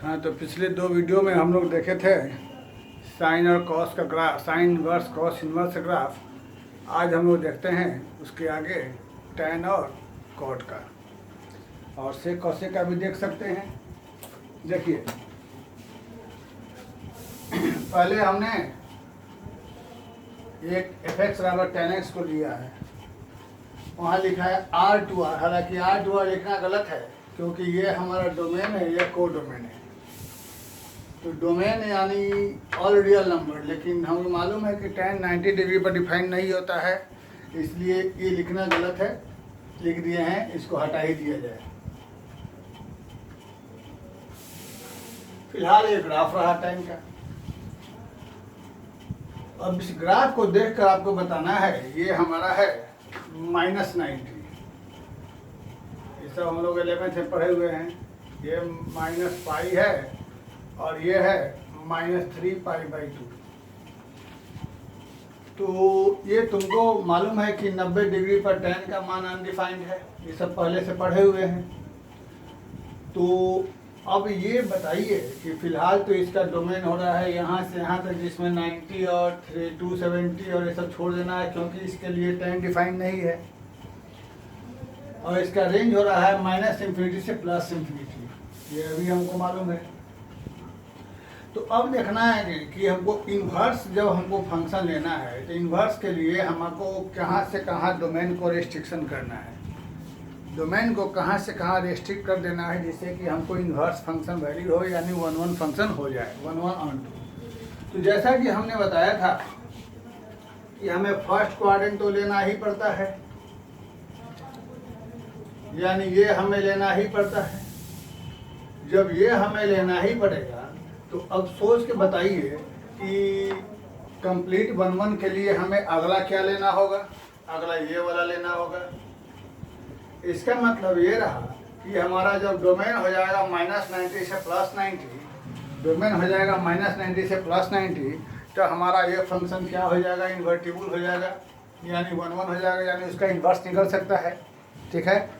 हाँ, तो पिछले दो वीडियो में हम लोग देखे थे साइन और कॉस का graph, sine inverse cos inverse का ग्राफ। आज हम लोग देखते हैं उसके आगे टैन और कॉट का, और से कॉसे का भी देख सकते हैं। देखिए, पहले हमने एक एफ बराबर टेन एक्स को लिया है, वहाँ लिखा है R2R। हालांकि R2R लिखना गलत है क्योंकि ये हमारा डोमेन है, ये को डोमेन है। तो डोमेन यानी ऑल रियल नंबर, लेकिन हमें मालूम है कि tan 90 डिग्री पर डिफाइन नहीं होता है, इसलिए ये लिखना गलत है, लिख दिए हैं, इसको हटा ही दिया जाए। फिलहाल ये ग्राफ रहा tan का। अब इस ग्राफ को देखकर आपको बताना है, ये हमारा है -90। ये सब हम लोग 11th में पढ़े हुए हैं। ये -पाई है और ये है -3π/2। तो ये तुमको मालूम है कि 90 डिग्री पर tan का मान अनडिफाइंड है, ये सब पहले से पढ़े हुए हैं। तो अब ये बताइए कि फिलहाल तो इसका डोमेन हो रहा है यहाँ से यहाँ तक, जिसमें 90 और 270 और ये सब छोड़ देना है क्योंकि इसके लिए tan डिफाइन नहीं है, और इसका रेंज हो रहा है -∞ से +∞। ये अभी हमको मालूम है। तो अब देखना है कि हमको इन्वर्स, जब हमको फंक्शन लेना है तो इन्वर्स के लिए हमको कहाँ से कहाँ डोमेन को रेस्ट्रिक्शन करना है, डोमेन को कहाँ से कहाँ रेस्ट्रिक्ट कर देना है, जिससे कि हमको इन्वर्स फंक्शन वैलिड हो, यानी 1 फंक्शन हो जाए, 1 तो जैसा कि हमने बताया था कि हमें फर्स्ट क्वाड्रेंट तो लेना ही पड़ता है, यानी ये हमें लेना ही पड़ता है। जब ये हमें लेना ही पड़ेगा तो अब सोच के बताइए कि कंप्लीट 1 के लिए हमें अगला क्या लेना होगा, अगला ये वाला लेना होगा। इसका मतलब ये रहा कि हमारा जब डोमेन हो जाएगा -90 से +90, डोमेन हो जाएगा -90 से +90, तो हमारा ये फंक्शन क्या हो जाएगा, इन्वर्टिबल हो जाएगा, यानी 1 हो जाएगा, यानी उसका इन्वर्स निकल सकता है। ठीक है,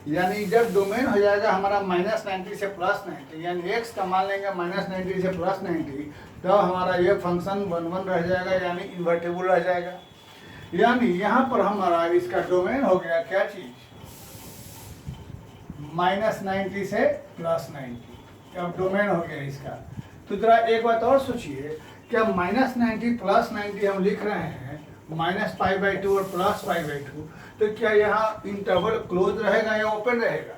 यानी जब डोमेन हो जाएगा हमारा -90 से +90, यानी x का मान लेंगे -90 से +90, तो हमारा ये फंक्शन 1 रह जाएगा, यानी इन्वर्टिबल रह जाएगा। यानी यहाँ पर हमारा इसका डोमेन हो गया क्या चीज़, -90 से +90। अब डोमेन हो गया इसका। तो जरा एक बात और सोचिए, क्या -90 +90 हम लिख रहे हैं, -π/2 और +π/2, तो क्या यहाँ इंटरवल क्लोज रहेगा या ओपन रहेगा?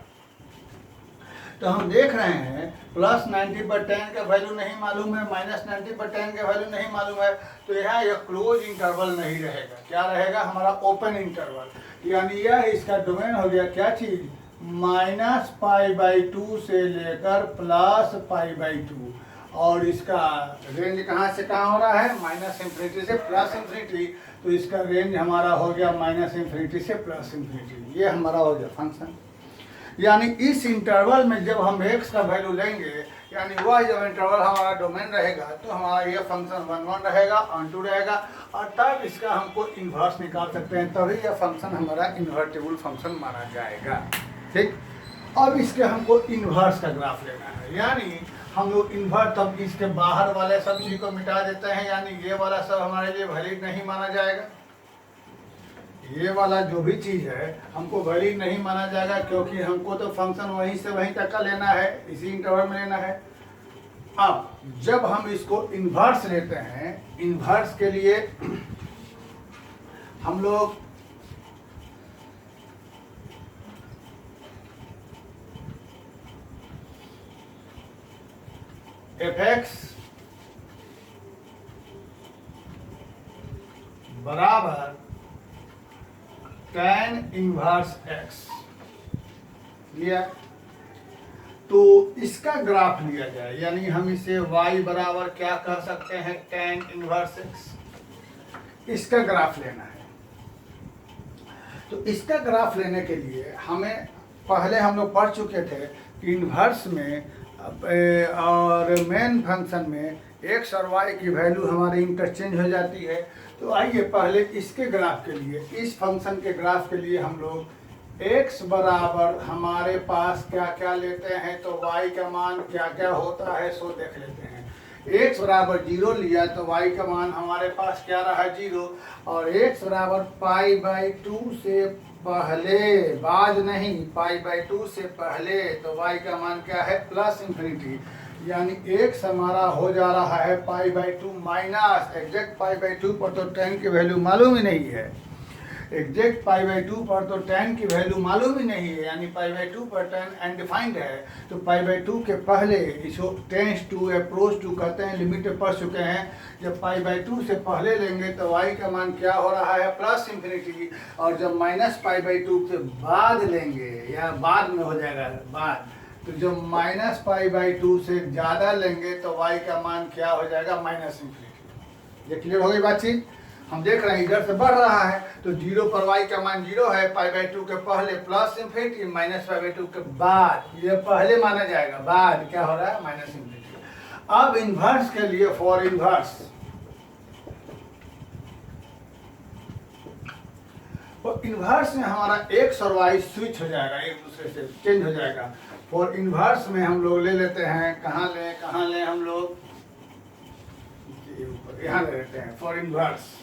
तो हम देख रहे हैं +90 पर tan का वैल्यू नहीं मालूम है, -90 पर tan का वैल्यू नहीं मालूम है, तो यहाँ यह क्लोज इंटरवल नहीं रहेगा। क्या रहेगा? हमारा ओपन इंटरवल। यानी यह इसका डोमेन हो गया क्या चीज़, -π/2 से लेकर +π/2, और इसका रेंज कहाँ से कहाँ हो रहा है, -∞ से +∞। तो इसका रेंज हमारा हो गया -∞ से +∞। ये हमारा हो गया फंक्शन। यानी इस इंटरवल में जब हम x का वैल्यू लेंगे, यानी वह जब इंटरवल हमारा डोमेन रहेगा, तो हमारा ये फंक्शन 1 रहेगा, 2 रहेगा, और तब इसका हमको इन्वर्स निकाल सकते हैं, तभी यह फंक्शन हमारा इन्वर्टिबल फंक्शन माना जाएगा। ठीक, अब इसके हमको इन्वर्स का ग्राफ लेना है, यानी हम लोग इन्वर्स, तब इसके बाहर वाले सब चीज़ को मिटा देते हैं, यानी ये वाला सब हमारे लिए वैलिड नहीं माना जाएगा। ये वाला जो भी चीज़ है हमको वैलिड नहीं माना जाएगा, क्योंकि हमको तो फंक्शन वहीं से वहीं तक का लेना है, इसी इंटरवल में लेना है। अब जब हम इसको इन्वर्स लेते हैं, इन्वर्स के लिए हम लोग f(x) बराबर tan इनवर्स x लिया, तो इसका ग्राफ लिया जाए, यानी हम इसे y बराबर क्या कर सकते हैं, tan इनवर्स x। इसका ग्राफ लेना है। तो इसका ग्राफ लेने के लिए हमें, पहले हम लोग पढ़ चुके थे कि इन्वर्स में और मेन फंक्शन में x और y की वैल्यू हमारी इंटरचेंज हो जाती है। तो आइए पहले इसके ग्राफ के लिए, इस फंक्शन के ग्राफ के लिए हम लोग x बराबर हमारे पास क्या क्या लेते हैं, तो y का मान क्या क्या होता है सो देख लेते हैं। x बराबर 0 लिया तो y का मान हमारे पास क्या रहा 0, और x बराबर π/2 से पहले, बाद नहीं, π/2 से पहले, तो y का मान क्या है +∞, यानी x हमारा हो जा रहा है π/2 माइनस एग्जैक्ट π/2 पर तो tan की वैल्यू मालूम ही नहीं है, एग्जैक्ट π/2 पर तो tan की वैल्यू मालूम ही नहीं है, यानी π/2 पर tan अनडिफाइंड है, तो π/2 के पहले इसको टेंस टू अप्रोच टू कहते हैं, लिमिट में पढ़ चुके हैं। जब π/2 से पहले लेंगे तो y का मान क्या हो रहा है +∞, और जब -π/2 से बाद लेंगे या बाद में हो जाएगा बाद, तो जब -π/2 से ज़्यादा लेंगे तो y का मान क्या हो जाएगा -∞। ये क्लियर हो गई बातचीत। हम देख रहे हैं इधर से बढ़ रहा है तो 0 पर y का मान 0 है, π/2 के पहले +∞, -π/2 के बाद, ये पहले माना जाएगा, बाद क्या हो रहा है -∞। अब इन्वर्स के लिए फॉर इन्वर्स, और इन्वर्स में हमारा x और y स्विच हो जाएगा, एक दूसरे से चेंज हो जाएगा। फॉर इन्वर्स में हम लोग ले लेते हैं, कहाँ लें हम लोग, यहाँ ले लेते हैं फॉर इन्वर्स।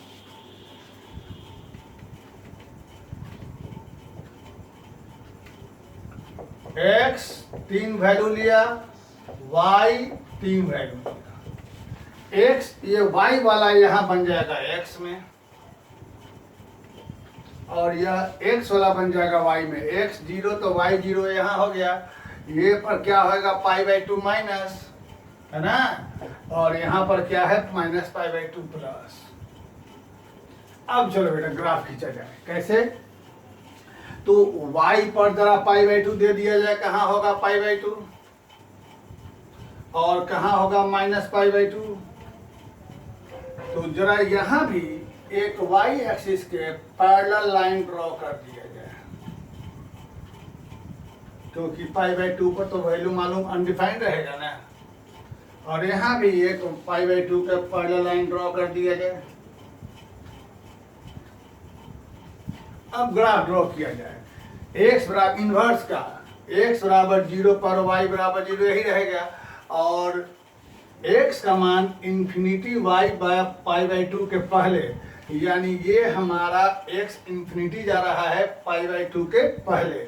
x 3 वैल्यू लिया, y 3 वैल्यू लिया, x ये y वाला यहाँ बन जाएगा x में, और यह x वाला बन जाएगा y में, x 0 तो y 0 यहाँ हो गया, ये पर क्या होगा π/2 माइनस, है ना, और यहाँ पर क्या है -π/2 प्लस। अब चलो बेटा ग्राफ खींचा जाए, कैसे, तो y पर जरा π/2 दे दिया जाए, कहाँ होगा π/2 और कहाँ होगा -π/2, तो जरा यहाँ भी एक y एक्सिस के पैरेलल लाइन ड्रॉ कर दिया जाए, क्योंकि π/2 पर तो वैल्यू मालूम अनडिफाइंड रहेगा ना, और यहाँ भी एक π/2 का पैरेलल लाइन ड्रॉ कर दिया जाए। अब ग्राफ ड्रॉ किया जाए, x बराबर इन्वर्स का, x बराबर 0 पर y बराबर 0 यही रहेगा, और x का मान इन्फिनिटी y π/2 के पहले, यानी ये हमारा x इन्फिनिटी जा रहा है π/2 के पहले,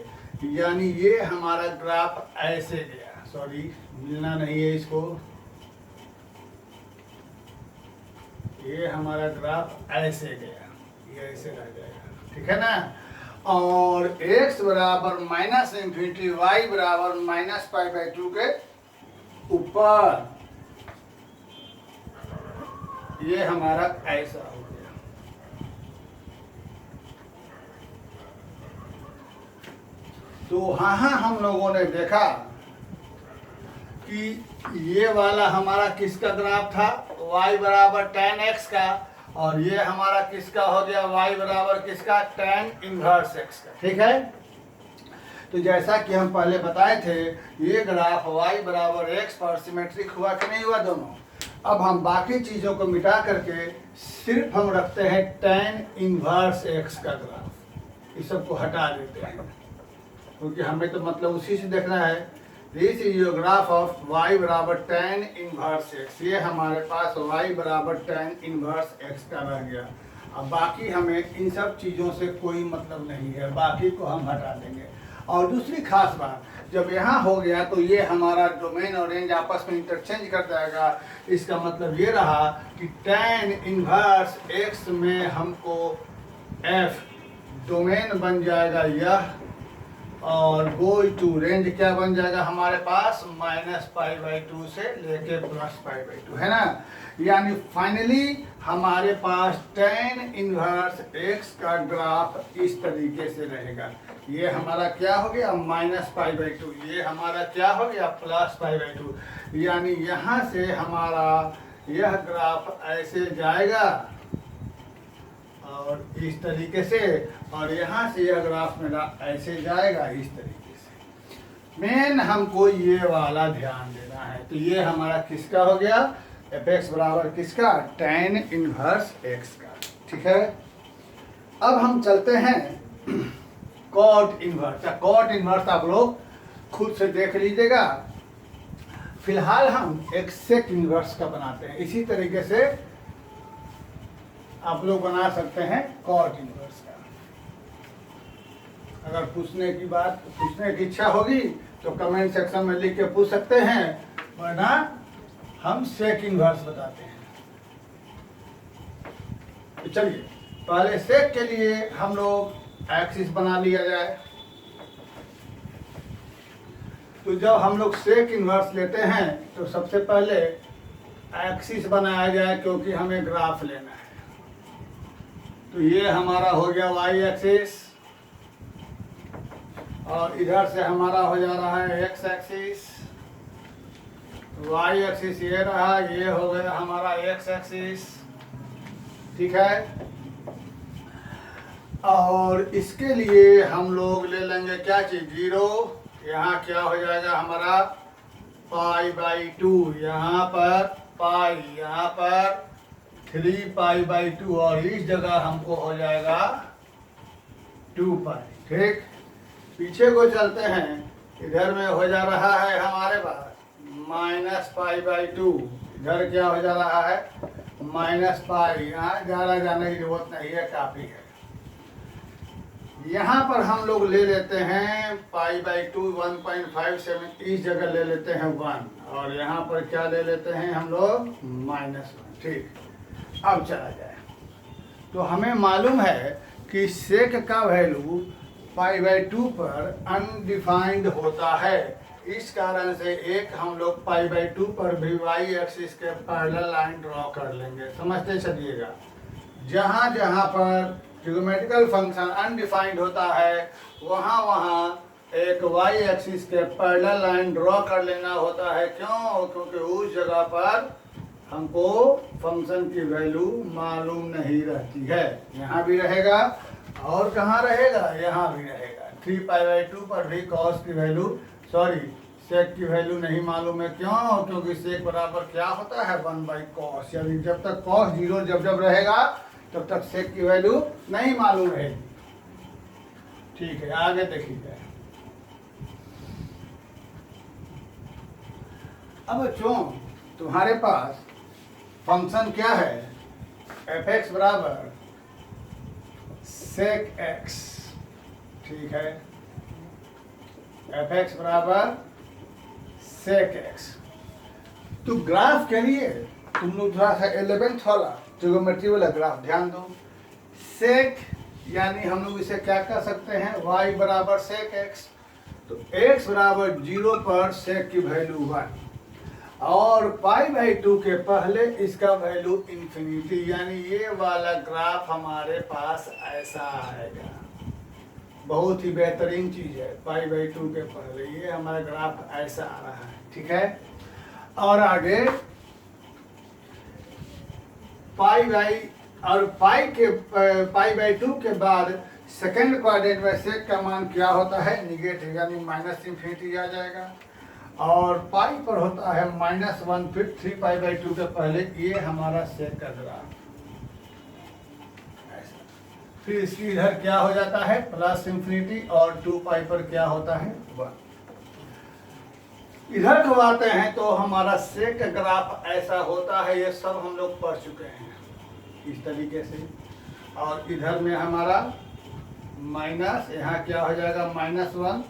यानी ये हमारा ग्राफ ऐसे गया, सॉरी मिलना नहीं है इसको, ये हमारा ग्राफ ऐसे गया, ये ऐसे रह जाएगा, ठीक है ना। और x बराबर -∞, y बराबर -π/2 के ऊपर, ये हमारा ऐसा हो गया। तो हाँ हम लोगों ने देखा कि ये वाला हमारा किसका ग्राफ था, y बराबर tan x का, और ये हमारा किसका हो गया, y बराबर किसका, tan इनवर्स x का, ठीक है। तो जैसा कि हम पहले बताए थे, ये ग्राफ y बराबर x पर सिमेट्रिक हुआ कि नहीं हुआ दोनों। अब हम बाकी चीज़ों को मिटा करके सिर्फ हम रखते हैं tan इनवर्स x का ग्राफ, इस सबको हटा देते हैं, क्योंकि हमें तो मतलब उसी से देखना है। This is your graph of y बराबर tan इनवर्स x, ये हमारे पास y बराबर tan इनवर्स x का रह गया। अब बाकी हमें इन सब चीज़ों से कोई मतलब नहीं है, बाकी को हम हटा देंगे। और दूसरी खास बात, जब यहाँ हो गया तो ये हमारा डोमेन और रेंज आपस में इंटरचेंज कर जाएगा। इसका मतलब ये रहा कि tan इनवर्स x में हमको f डोमेन बन जाएगा यह, और गोल टू रेंज क्या बन जाएगा हमारे पास -π/2 से लेके +π/2, है ना। यानी फाइनली हमारे पास tan इनवर्स x का ग्राफ इस तरीके से रहेगा। ये हमारा क्या हो गया -π/2, ये हमारा क्या हो गया +π/2, यानी यहाँ से हमारा यह ग्राफ ऐसे जाएगा और इस तरीके से, और यहाँ से यह ग्राफ मेरा ऐसे जाएगा इस तरीके से। मेन हमको ये वाला ध्यान देना है। तो ये हमारा किसका हो गया, f(x) बराबर किसका, tan इनवर्स x का, ठीक है। अब हम चलते हैं कॉट इनवर्स। कॉट इनवर्स आप लोग खुद से देख लीजिएगा। फिलहाल हम एक सेक इनवर्स का बनाते हैं। इसी तरीके से आप लोग बना सकते हैं कॉट इनवर्स का। अगर पूछने की इच्छा होगी तो कमेंट सेक्शन में लिख के पूछ सकते हैं, वरना हम सेक इनवर्स बताते हैं। तो चलिए पहले सेक के लिए हम लोग एक्सिस बना लिया जाए। तो जब हम लोग सेक इनवर्स लेते हैं तो सबसे पहले एक्सिस बनाया जाए, क्योंकि हमें ग्राफ लेना है। तो ये हमारा हो गया वाई एक्सिस, और इधर से हमारा हो जा रहा है एक्स एक्सिस। वाई एक्सिस ये रहा, ये हो गया हमारा एक्स एक्सिस, ठीक है। और इसके लिए हम लोग ले लेंगे क्या चीज, 0। यहाँ क्या हो जाएगा हमारा π/2, यहाँ पर पाई, यहाँ पर 3π/2, और इस जगह हमको हो जाएगा 2π। ठीक, पीछे को चलते हैं। इधर में हो जा रहा है हमारे पास -π/2, इधर क्या हो जा रहा है -π। यहाँ ज़्यादा जाने की जरूरत नहीं है, काफ़ी है। यहाँ पर हम लोग ले लेते हैं π/2 1.57, इस जगह ले लेते हैं 1, और यहाँ पर क्या ले लेते हैं हम लोग -1। ठीक, अब चला जाए। तो हमें मालूम है कि सेक का वैल्यू π/2 पर अनडिफाइंड होता है। इस कारण से एक हम लोग π/2 पर भी वाई एक्सिस के पैरेलल लाइन ड्रॉ कर लेंगे। समझते चलिएगा, जहाँ जहाँ पर ट्रिग्नोमेट्रिकल फंक्शन अनडिफाइंड होता है वहाँ वहाँ एक वाई एक्सिस के पैरेलल लाइन ड्रॉ कर लेना होता है। क्यों? क्योंकि उस जगह पर हमको फंक्शन की वैल्यू मालूम नहीं रहती है। यहाँ भी रहेगा और कहाँ रहेगा, यहाँ भी रहेगा। 3π/2 पर भी कॉस की वैल्यू, सेक की वैल्यू नहीं मालूम है। क्यों? क्योंकि सेक बराबर क्या होता है 1/cos, यानी जब तक cos 0 जब रहेगा तब तक सेक की वैल्यू नहीं मालूम रहेगी। ठीक है, आगे देखिए। अब बच्चों तुम्हारे पास फंक्शन क्या है, f(x) बराबर sec x। ठीक है, f(x) बराबर sec x। तो ग्राफ के लिए तुम लोग थोड़ा सा 11th वाला ट्रिग्नोमेट्री वाला ग्राफ ध्यान दो। सेक यानी हम लोग इसे क्या कर सकते हैं, y बराबर sec x। तो x बराबर 0 पर सेक की वैल्यू 1, और π/2 के पहले इसका वैल्यू इन्फिनिटी, यानी ये वाला ग्राफ हमारे पास ऐसा आएगा। बहुत ही बेहतरीन चीज़ है, π/2 के पहले ये हमारा ग्राफ ऐसा आ रहा है। ठीक है, और आगे π/2 के बाद सेकेंड क्वाड्रेंट में सेक का मान क्या होता है, निगेटिव, यानी -इन्फिनिटी आ जाएगा। और पाई पर होता है -1, फिर 3π/2 के पहले ये हमारा सेक का ग्राफ। फिर इसकी इधर क्या हो जाता है +इन्फिनिटी, और 2π पर क्या होता है 1। इधर को आते हैं तो हमारा सेक ग्राफ ऐसा होता है। ये सब हम लोग पढ़ चुके हैं इस तरीके से। और इधर में हमारा माइनस, यहाँ क्या हो जाएगा -1, ऐसे हो जाएगा।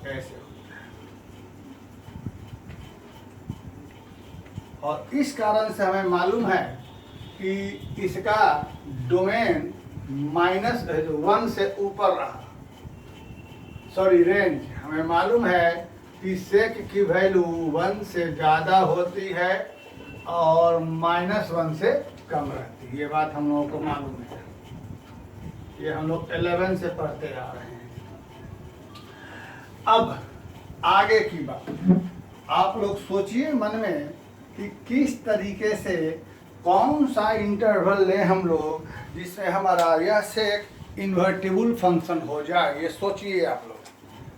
और इस कारण से हमें मालूम है कि इसका डोमेन -1 से ऊपर रहा, रेंज हमें मालूम है कि सेक की वैल्यू 1 से ज़्यादा होती है और -1 से कम रहती है। ये बात हम लोगों को मालूम है, ये हम लोग 11 से पढ़ते आ रहे हैं। अब आगे की बात, आप लोग सोचिए मन में कि किस तरीके से कौन सा इंटरवल लें हम लोग जिसमें हमारा यह सेक इन्वर्टिबल फंक्शन हो जाए। ये सोचिए आप लोग,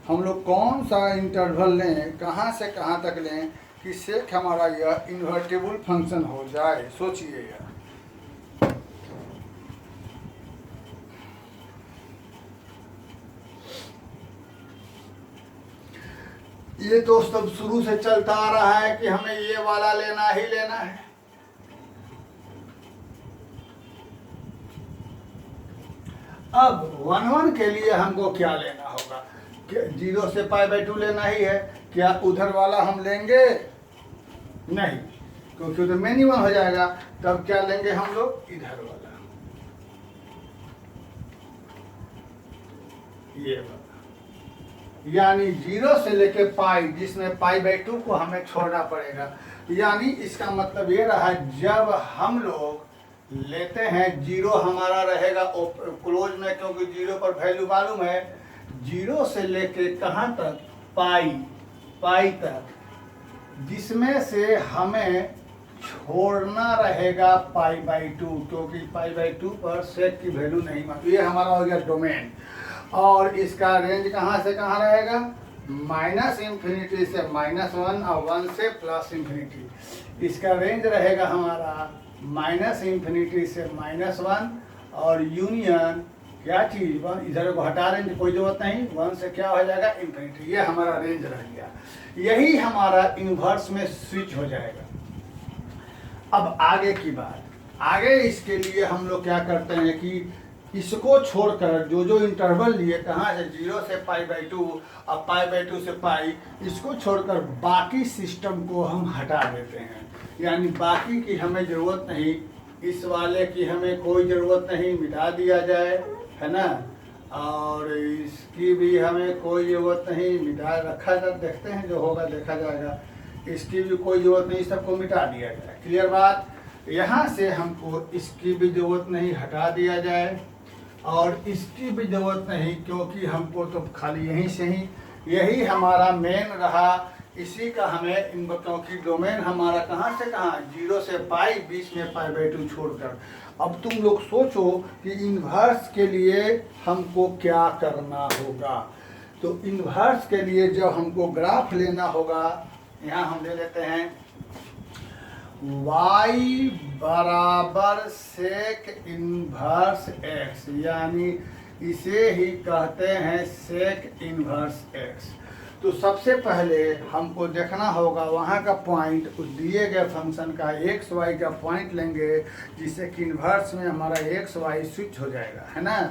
हम लोग कौन सा इंटरवल लें, कहाँ से कहाँ तक लें कि सेक हमारा यह इन्वर्टिबल फंक्शन हो जाए। सोचिए यार, ये तो सब शुरू से चलता आ रहा है कि हमें ये वाला लेना ही लेना है। अब 1 के लिए हमको क्या लेना होगा? 0 से π/2 लेना ही है। क्या उधर वाला हम लेंगे? नहीं, क्योंकि उधर मेन ही 1 हो जाएगा। तब क्या लेंगे हम लोग? इधर वाला, ये वाला, यानी 0 से लेके पाई, जिसमें π/2 को हमें छोड़ना पड़ेगा। यानी इसका मतलब ये रहा, जब हम लोग लेते हैं 0 हमारा रहेगा क्लोज में, क्योंकि 0 पर वैल्यू मालूम है। 0 से लेके कहाँ तक? पाई तक, जिसमें से हमें छोड़ना रहेगा π/2, क्योंकि π/2 पर सेक की वैल्यू नहीं मालूम। ये हमारा हो गया डोमेन। और इसका रेंज कहाँ से कहाँ रहेगा? -∞ से -1 और 1 से +∞। इसका रेंज रहेगा हमारा -∞ से -1 और यूनियन क्या चीज 1, इधर को हटा देंगे, कोई जरूरत नहीं। 1 से क्या हो जाएगा? ∞। ये हमारा रेंज रह गया। यही हमारा इन्वर्स में स्विच हो जाएगा। अब आगे की बात, आगे इसके लिए हम लोग क्या करते हैं कि इसको छोड़कर जो इंटरवल लिए, कहाँ से? 0 से π/2 और π/2 से पाई, इसको छोड़कर बाकी सिस्टम को हम हटा देते हैं। यानी बाकी की हमें ज़रूरत नहीं, इस वाले की हमें कोई ज़रूरत नहीं, मिटा दिया जाए, है ना। और इसकी भी हमें कोई ज़रूरत नहीं, मिटा रखा जाए, देखते हैं जो होगा देखा जाएगा। इसकी भी कोई ज़रूरत नहीं, सबको मिटा दिया जाए। क्लियर बात? यहाँ से हमको इसकी भी ज़रूरत नहीं, हटा दिया जाए, और इसकी भी ज़रूरत नहीं, क्योंकि हमको तो खाली यहीं से ही, यही हमारा मेन रहा। इसी का हमें क्योंकि डोमेन हमारा कहाँ से कहाँ? 0 से पाई, बीच में π/2 छोड़कर। अब तुम लोग सोचो कि इन्वर्स के लिए हमको क्या करना होगा। तो इन्वर्स के लिए जब हमको ग्राफ लेना होगा, यहाँ हम ले लेते हैं y बराबर सेक इन्वर्स x, यानी इसे ही कहते हैं सेक इन्वर्स x। तो सबसे पहले हमको देखना होगा वहाँ का पॉइंट, उस दिए गए फंक्शन का एक्स वाई का पॉइंट लेंगे, जिससे कि इन्वर्स में हमारा एक्स वाई स्विच हो जाएगा, है ना।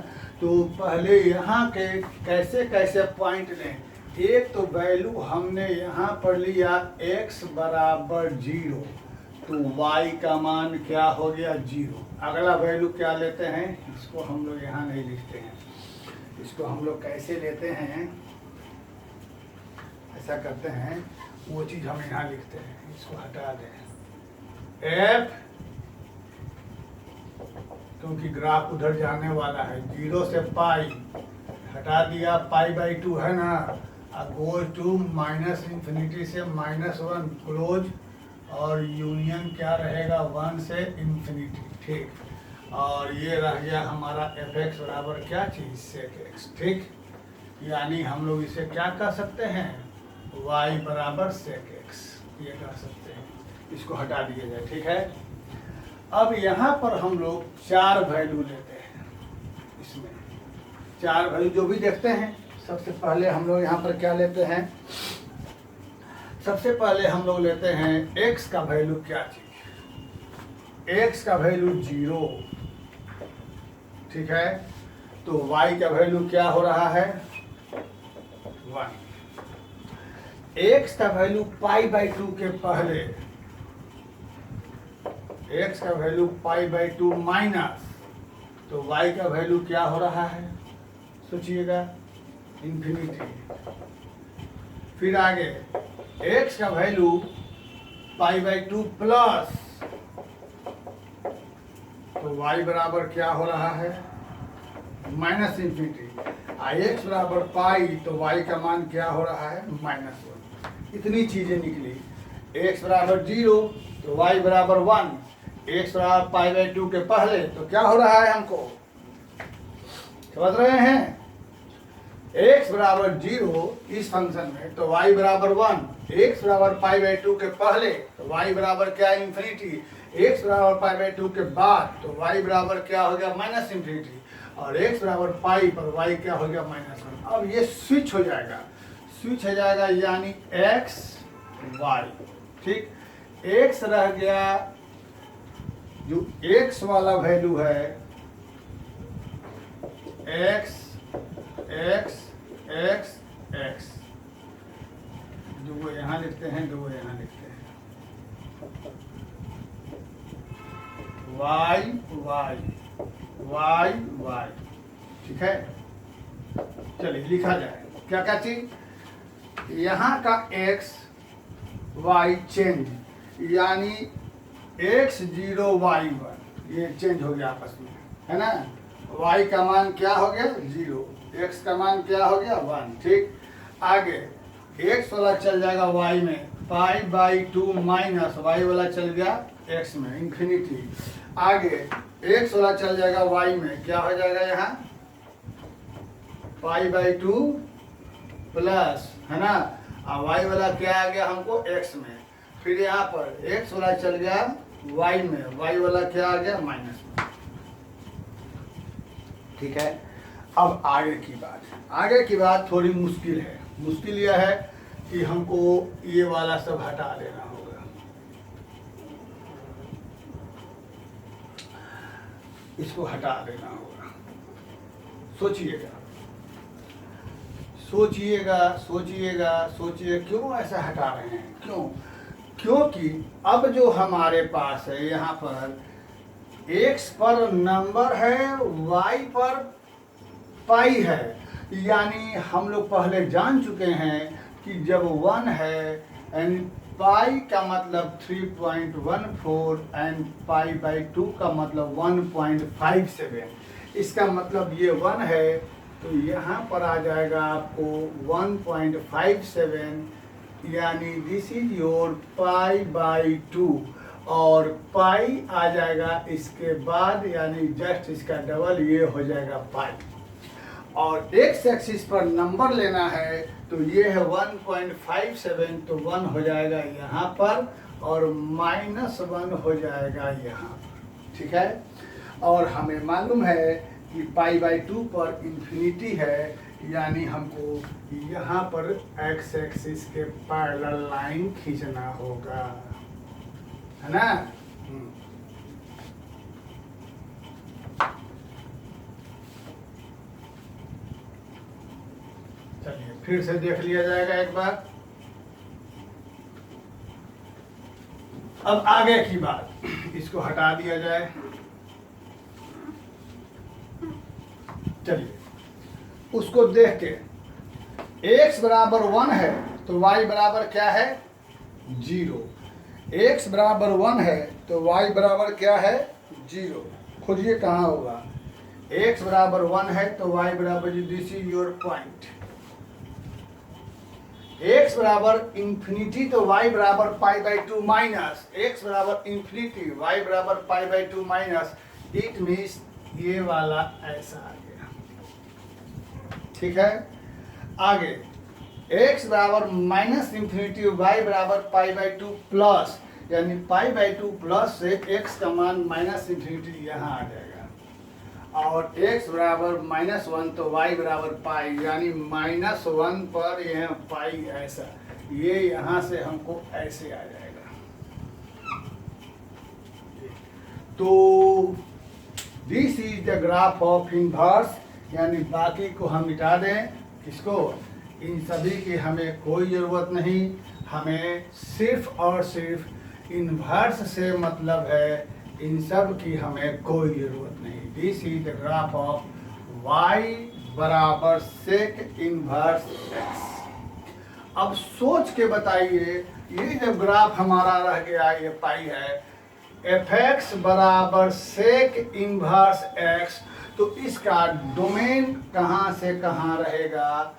तो पहले यहाँ के कैसे कैसे पॉइंट लें। एक तो वैल्यू हमने यहाँ पर लिया x बराबर 0, तो y का मान क्या हो गया? 0। अगला वैल्यू क्या लेते हैं? इसको हम लोग यहाँ नहीं लिखते हैं, इसको हम लोग कैसे लेते हैं, ऐसा करते हैं, वो चीज़ हम यहाँ लिखते हैं, इसको हटा दें f, क्योंकि ग्राफ उधर जाने वाला है। 0 से पाई हटा दिया, π/2 है ना, गोज टू -∞ से -1 क्लोज, और यूनियन क्या रहेगा? 1 से ∞। ठीक, और ये रह गया हमारा fx बराबर क्या चीज़? सेक x। ठीक, यानी हम लोग इसे क्या कह सकते हैं? y बराबर सेक x, ये कह सकते हैं। इसको हटा दिया जाए, ठीक है। अब यहाँ पर हम लोग 4 वैल्यू लेते हैं। इसमें 4 वैल्यू जो भी देखते हैं, सबसे पहले हम लोग यहाँ पर क्या लेते हैं? सबसे पहले हम लोग लेते हैं x का वैल्यू क्या चीज? x का वैल्यू 0, ठीक है। तो y का वैल्यू क्या हो रहा है? 1। x का वैल्यू π/2 के पहले, x का वैल्यू π/2 माइनस, तो y का वैल्यू क्या हो रहा है? सोचिएगा, ∞। फिर आगे x का वैल्यू π/2 प्लस, तो y बराबर क्या हो रहा है? -∞। x बराबर पाई, तो y का मान क्या हो रहा है? -1। इतनी चीजें निकली। x बराबर 0, तो y बराबर 1। x बराबर π/2 के पहले, तो क्या हो रहा है हमको? समझ रहे हैं? x बराबर 0 इस फंक्शन में, तो y बराबर 1। x बराबर π/2 के पहले, तो y बराबर क्या? ∞। x बराबर π/2 के बाद, तो y बराबर क्या हो गया? -∞। और x बराबर पाई पर y क्या हो गया? -1। अब ये स्विच हो जाएगा। स्विच हो जाएगा यानी एक्स वाई, ठीक। एक्स रह गया, जो एक्स वाला वैल्यू है एक्स एक्स एक्स एक्स, जो वो यहाँ लिखते हैं, जो वो यहाँ लिखते हैं, वाई वाई वाई वाई, ठीक है। चलिए लिखा जाए क्या क्या चीज, यहाँ का एक्स वाई चेंज, यानी एक्स 0 वाई 1, ये चेंज हो गया आपस में, है ना। वाई का मान क्या हो गया 0, एक्स का मान क्या हो गया 1, ठीक। आगे एक्स वाला चल जाएगा वाई में, पाई बाई 2 माइनस वाई वाला चल गया एक्स में, इन्फिनिटी। आगे एक्स वाला चल जाएगा वाई में, क्या हो जाएगा यहाँ पाई बाई 2 प्लस, है ना। और वाई वाला क्या आ गया हमको एक्स में, फिर यहाँ पर एक्स वाला चल गया वाई में, वाई वाला क्या आ गया माइनस में, ठीक है। अब आगे की बात थोड़ी मुश्किल है। मुश्किल यह है कि हमको ये वाला सब हटा देना होगा, इसको हटा देना होगा। सोचिएगा सोचिएगा सोचिएगा सोचिए, क्यों ऐसा हटा रहे हैं, क्यों? क्योंकि अब जो हमारे पास है यहाँ पर x पर नंबर है, y पर पाई है, यानी हम लोग पहले जान चुके हैं कि जब 1 है एंड पाई का मतलब 3.14 एंड पाई बाई 2 का मतलब 1.57, इसका मतलब ये 1 है, तो यहाँ पर आ जाएगा आपको 1.57, यानी this is your pi by 2, और पाई आ जाएगा इसके बाद, यानी जस्ट इसका डबल, ये हो जाएगा पाई। और एक्स एक्सिस पर नंबर लेना है तो ये है 1.57, तो 1 हो जाएगा यहाँ पर और -1 हो जाएगा यहाँ पर, ठीक है। और हमें मालूम है कि पाई बाई 2 पर इन्फिनिटी है, यानी हमको यहाँ पर एक्स एक्सिस के पैरेलल लाइन खींचना होगा, है ना। चलिए फिर से देख लिया जाएगा एक बार। अब आगे की बात, इसको हटा दिया जाए। चलिए उसको देख के, x बराबर 1 है तो y बराबर क्या है 0, x बराबर 1 है तो y बराबर क्या है 0। खोजिए कहाँ होगा, x बराबर 1 है तो y बराबर, this is your point. x बराबर इंफिनिटी तो y बराबर पाई बाई 2 माइनस, x बराबर इंफिनिटी y बराबर pi by 2 minus, it means ये वाला ऐसा आ गया, ठीक है। आगे x बराबर माइनस इंफिनिटी y बराबर पाई बाई 2 प्लस, यानी पाई बाई 2 प्लस से x का मान माइनस इंफिनिटी यहाँ आ जाएगा, और x बराबर -1 तो y बराबर पाई, यानी -1 पर यह पाई ऐसा, ये यहाँ से हमको ऐसे आ जाएगा। तो this is the graph of inverse, यानी बाकी को हम मिटा दें, किसको, इन सभी की हमें कोई ज़रूरत नहीं, हमें सिर्फ और सिर्फ इनवर्स से मतलब है, इन सब की हमें कोई ज़रूरत नहीं। This is the graph of y बराबर सेक इनवर्स x। अब सोच के बताइए, ये जब ग्राफ हमारा रह गया, ये पाई है, fx बराबर सेक इनवर्स x, तो इसका डोमेन कहाँ से कहाँ रहेगा,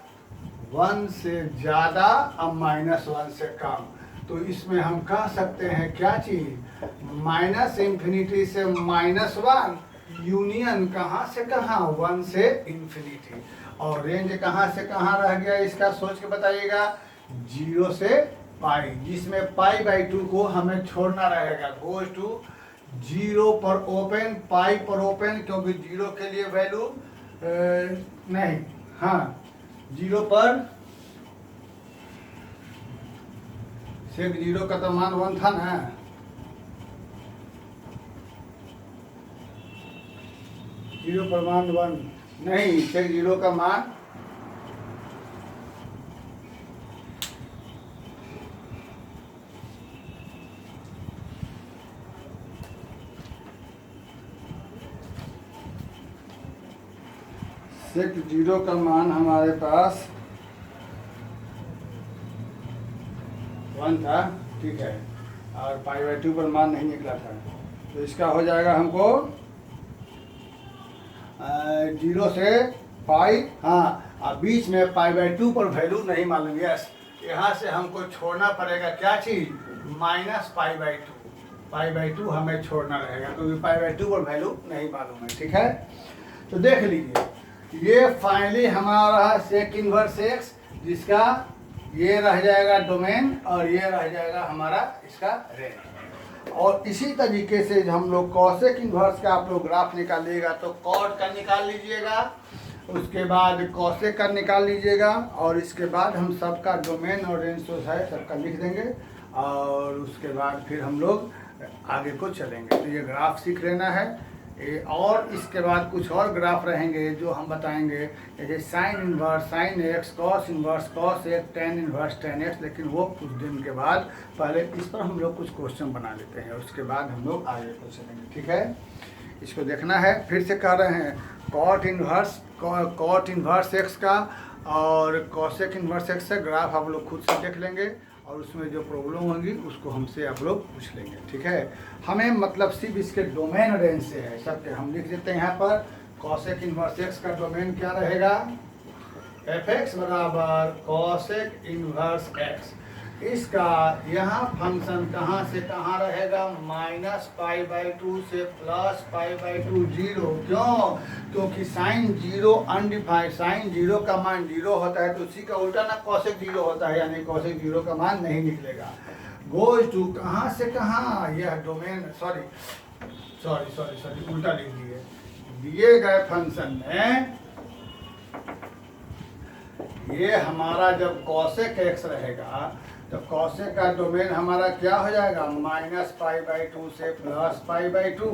1 से ज़्यादा और -1 से कम। तो इसमें हम कह सकते हैं क्या चीज़, माइनस इंफिनिटी से -1, यूनियन कहाँ से कहाँ 1 से इंफिनिटी, और रेंज कहाँ से कहाँ रह गया इसका सोच के बताइएगा, 0 से पाई, जिसमें पाई बाई 2 को हमें छोड़ना रहेगा, गोज टू 0 पर ओपन, पाई पर ओपन, क्योंकि 0 के लिए वैल्यू नहीं, हाँ 0 पर सेक 0 का तो मान 1 था ना, जीरो पर मान 1 नहीं, सेक 0 का मान सेक 0 का मान हमारे पास 1 था, ठीक है, और π/2 पर मान नहीं निकला था, तो इसका हो जाएगा हमको 0 से पाई, हाँ, और बीच में π/2 पर वैल्यू नहीं मालूम। यस, यहाँ से हमको छोड़ना पड़ेगा क्या चीज़, माइनस π/2 हमें छोड़ना रहेगा, क्योंकि π/2 पर वैल्यू नहीं मालूम है, ठीक है। तो देख लीजिए, ये फाइनली हमारा सेक इनवर्स एक्स, जिसका ये रह जाएगा डोमेन और ये रह जाएगा हमारा इसका रेंज। और इसी तरीके से हम लोग कॉसेक इनवर्स का आप लोग ग्राफ निकालिएगा तो कॉट का निकाल लीजिएगा, उसके बाद कॉसेक का निकाल लीजिएगा, और इसके बाद हम सबका डोमेन और रेंज जो है सबका लिख देंगे, और उसके बाद फिर हम लोग आगे को चलेंगे। तो ये ग्राफ सीख लेना है, और इसके बाद कुछ और ग्राफ रहेंगे जो हम बताएंगे, जैसे sine inverse sine x, cos inverse cos x, tan inverse tan x, लेकिन वो कुछ दिन के बाद, पहले इस पर हम लोग कुछ क्वेश्चन बना लेते हैं, उसके बाद हम लोग आगे को चलेंगे, ठीक है। इसको देखना है, फिर से कह रहे हैं, कॉट इनवर्स एक्स का और कॉसेक इनवर्स एक्स का ग्राफ आप लोग खुद से देख लेंगे, और उसमें जो प्रॉब्लम होगी उसको हमसे आप लोग पूछ लेंगे, ठीक है। हमें मतलब सिर्फ इसके डोमेन रेंज से है सबके, हम लिख देते हैं यहाँ पर, कॉसेक इनवर्स एक्स का डोमेन क्या रहेगा, एफ एक्स बराबर कॉसेक इनवर्स एक्स। इसका यहाँ फंक्शन कहाँ से कहाँ रहेगा, -π/2 से +π/2, 0, क्यों, क्योंकि साइन 0 अनडिफाइंड, साइन 0 का मान 0 होता है, तो उसी का उल्टा ना कॉसेक 0 होता है, यानी कॉसेक 0 का मान नहीं निकलेगा। गोज टू कहाँ से कहाँ, यह डोमेन, सॉरी उल्टा लिख दिए, दिए गए फंक्शन में ये हमारा जब कॉसेक एक्स रहेगा तो कॉसेक का डोमेन हमारा क्या हो जाएगा, -π/2 से +π/2,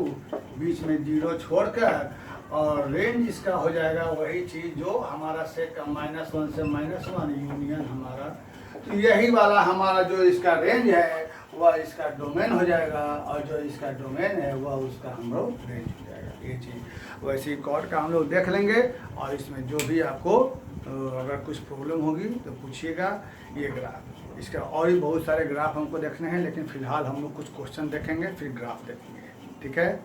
बीच में 0 छोड़कर, और रेंज इसका हो जाएगा वही चीज़ जो हमारा सेक का -1 से -1 यूनियन हमारा, तो यही वाला हमारा जो इसका रेंज है वह इसका डोमेन हो जाएगा, और जो इसका डोमेन है वह उसका हम लोग रेंज हो जाएगा, ये चीज़। वैसे ही कॉर्ड का हम लोग देख लेंगे, और इसमें जो भी आपको अगर कुछ प्रॉब्लम होगी तो पूछिएगा। ये ग्राफ, इसका और भी बहुत सारे ग्राफ हमको देखने हैं, लेकिन फ़िलहाल हम लोग कुछ क्वेश्चन देखेंगे फिर ग्राफ देखेंगे, ठीक है।